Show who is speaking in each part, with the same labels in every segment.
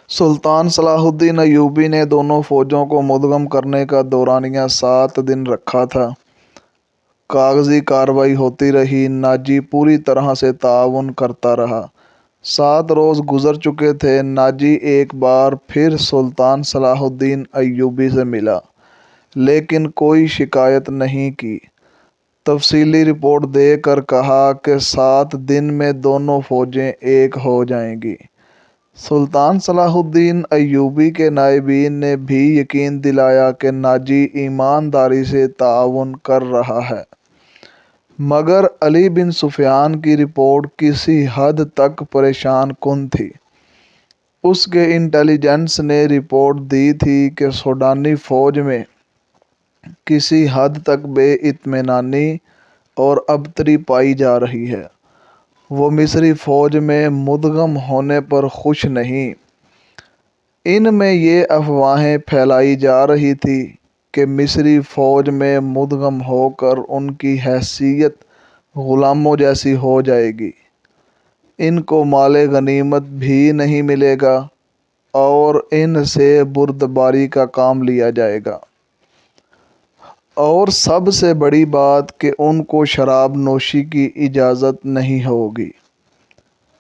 Speaker 1: سلطان صلاح الدین ایوبی نے دونوں فوجوں کو مدغم کرنے کا دورانیہ 7 دن رکھا تھا۔ کاغذی کارروائی ہوتی رہی۔ ناجی پوری طرح سے تعاون کرتا رہا۔ 7 روز گزر چکے تھے۔ ناجی ایک بار پھر سلطان صلاح الدین ایوبی سے ملا، لیکن کوئی شکایت نہیں کی۔ تفصیلی رپورٹ دے کر کہا کہ 7 دن میں دونوں فوجیں ایک ہو جائیں گی۔ سلطان صلاح الدین ایوبی کے نائبین نے بھی یقین دلایا کہ ناجی ایمانداری سے تعاون کر رہا ہے، مگر علی بن سفیان کی رپورٹ کسی حد تک پریشان کن تھی۔ اس کے انٹیلیجنس نے رپورٹ دی تھی کہ سوڈانی فوج میں کسی حد تک بے اطمینانی اور ابتری پائی جا رہی ہے۔ وہ مصری فوج میں مدغم ہونے پر خوش نہیں۔ ان میں یہ افواہیں پھیلائی جا رہی تھی کہ مصری فوج میں مدغم ہو کر ان کی حیثیت غلاموں جیسی ہو جائے گی، ان کو مال غنیمت بھی نہیں ملے گا اور ان سے بردباری کا کام لیا جائے گا، اور سب سے بڑی بات کہ ان کو شراب نوشی کی اجازت نہیں ہوگی۔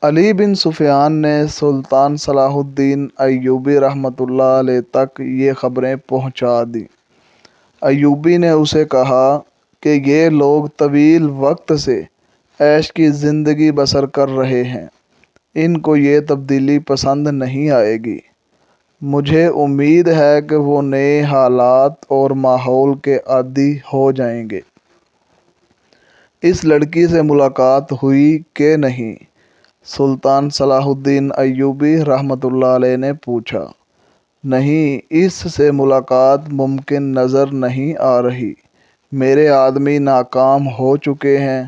Speaker 1: علی بن سفیان نے سلطان صلاح الدین ایوبی رحمۃ اللہ علیہ تک یہ خبریں پہنچا دیں۔ ایوبی نے اسے کہا کہ یہ لوگ طویل وقت سے عیش کی زندگی بسر کر رہے ہیں، ان کو یہ تبدیلی پسند نہیں آئے گی۔ مجھے امید ہے کہ وہ نئے حالات اور ماحول کے عادی ہو جائیں گے۔ اس لڑکی سے ملاقات ہوئی کہ نہیں؟ سلطان صلاح الدین ایوبی رحمۃ اللہ علیہ نے پوچھا۔ نہیں، اس سے ملاقات ممکن نظر نہیں آ رہی۔ میرے آدمی ناکام ہو چکے ہیں۔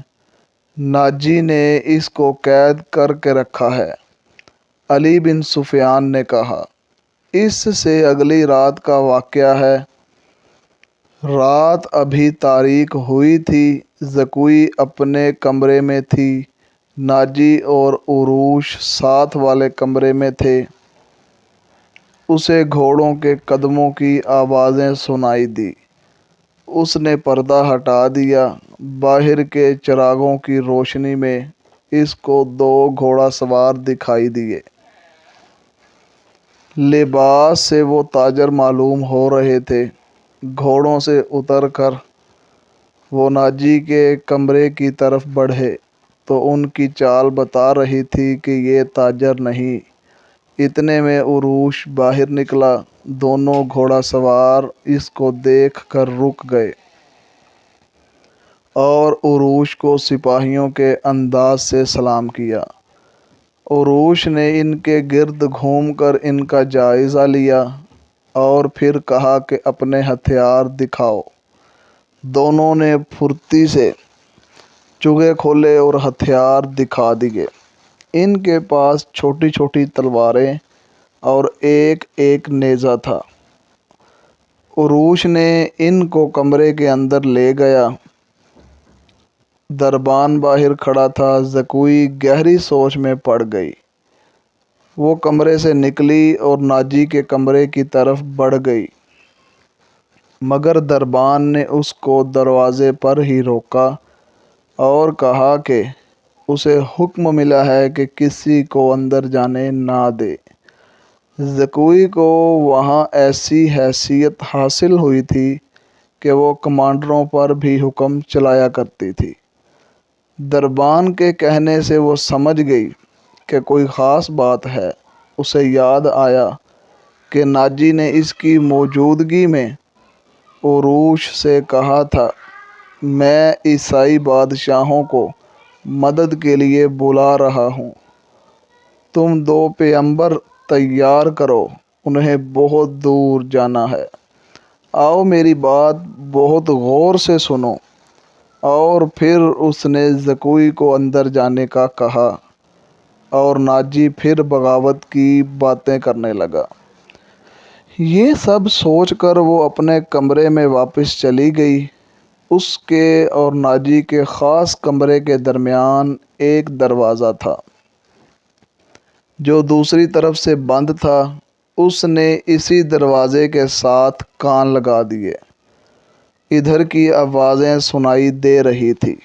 Speaker 1: ناجی نے اس کو قید کر کے رکھا ہے، علی بن سفیان نے کہا۔ اس سے اگلی رات کا واقعہ ہے۔ رات ابھی تاریک ہوئی تھی۔ زکوئی اپنے کمرے میں تھی۔ ناجی اور عروش ساتھ والے کمرے میں تھے۔ اسے گھوڑوں کے قدموں کی آوازیں سنائی دیں۔ اس نے پردہ ہٹا دیا۔ باہر کے چراغوں کی روشنی میں اس کو 2 گھوڑا سوار دکھائی دیے۔ لباس سے وہ تاجر معلوم ہو رہے تھے۔ گھوڑوں سے اتر کر وہ ناجی کے کمرے کی طرف بڑھے تو ان کی چال بتا رہی تھی کہ یہ تاجر نہیں۔ اتنے میں عروش باہر نکلا۔ دونوں گھوڑا سوار اس کو دیکھ کر رک گئے اور عروش کو سپاہیوں کے انداز سے سلام کیا۔ عروش نے ان کے گرد گھوم کر ان کا جائزہ لیا اور پھر کہا کہ اپنے ہتھیار دکھاؤ۔ دونوں نے پھرتی سے چوغے کھولے اور ہتھیار دکھا دیے۔ ان کے پاس چھوٹی چھوٹی تلواریں اور ایک ایک نیزہ تھا۔ عروش نے ان کو کمرے کے اندر لے گیا۔ دربان باہر کھڑا تھا۔ زکوئی گہری سوچ میں پڑ گئی۔ وہ کمرے سے نکلی اور ناجی کے کمرے کی طرف بڑھ گئی، مگر دربان نے اس کو دروازے پر ہی روکا اور کہا کہ اسے حکم ملا ہے کہ کسی کو اندر جانے نہ دے۔ زکوئی کو وہاں ایسی حیثیت حاصل ہوئی تھی کہ وہ کمانڈروں پر بھی حکم چلایا کرتی تھی۔ دربان کے کہنے سے وہ سمجھ گئی کہ کوئی خاص بات ہے۔ اسے یاد آیا کہ ناجی نے اس کی موجودگی میں عروش سے کہا تھا، میں عیسائی بادشاہوں کو مدد کے لیے بلا رہا ہوں، تم 2 پیغمبر تیار کرو، انہیں بہت دور جانا ہے۔ آؤ میری بات بہت غور سے سنو۔ اور پھر اس نے زکوئی کو اندر جانے کا کہا اور ناجی پھر بغاوت کی باتیں کرنے لگا۔ یہ سب سوچ کر وہ اپنے کمرے میں واپس چلی گئی۔ اس کے اور ناجی کے خاص کمرے کے درمیان ایک دروازہ تھا جو دوسری طرف سے بند تھا۔ اس نے اسی دروازے کے ساتھ کان لگا دیے۔ ادھر کی آوازیں سنائی دے رہی تھی۔